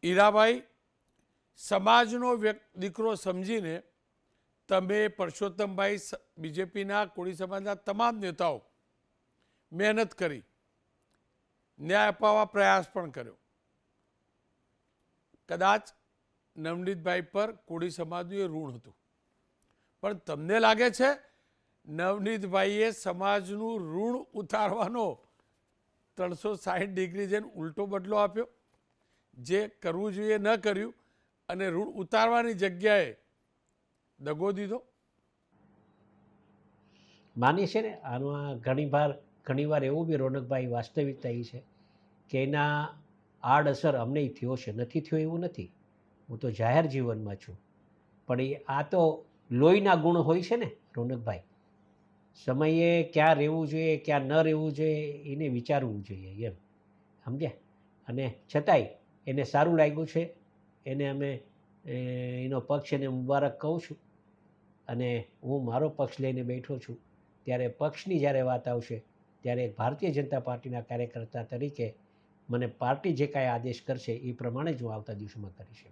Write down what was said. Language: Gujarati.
હીરાભાઈ, સમાજનો દીકરો સમજીને તમે પરસોત્તમભાઈ બીજેપીના કોળી સમાજના તમામ નેતાઓ મહેનત કરી, ન્યાય અપાવવા પ્રયાસ પણ કર્યો. કદાચ નવનીતભાઈ પર કોળી સમાજનું એ ઋણ હતું, પણ તમને લાગે છે નવનીતભાઈએ સમાજનું ઋણ ઉતારવાનો 360 ડિગ્રી જઈને ઉલટો બદલો આપ્યો? જે કરવું જોઈએ ન કર્યું અને ઋણ ઉતારવાની જગ્યાએ દગો દીધો? માની છે ને, આમાં ઘણીવાર એવું બી રોનકભાઈ વાસ્તવિકતા એ છે કે એના આડઅસર અમને થયો છે. નથી થયો એવું નથી, હું તો જાહેર જીવનમાં છું, પણ આ તો લોહીના ગુણ હોય છે ને રોનકભાઈ. સમયે ક્યાં રહેવું જોઈએ, ક્યાં ન રહેવું જોઈએ, એને વિચારવું જોઈએ એમ, સમજ્યા? અને છતાંય એને સારું લાગ્યું છે, એને અમે એનો પક્ષ એને મુબારક કહું છું. અને હું મારો પક્ષ લઈને બેઠો છું, ત્યારે પક્ષની જ્યારે વાત આવશે ત્યારે ભારતીય જનતા પાર્ટીના કાર્યકર્તા તરીકે મને પાર્ટી જે કાંઈ આદેશ કરશે એ પ્રમાણે જ હું આવતા દિવસોમાં કરીશ.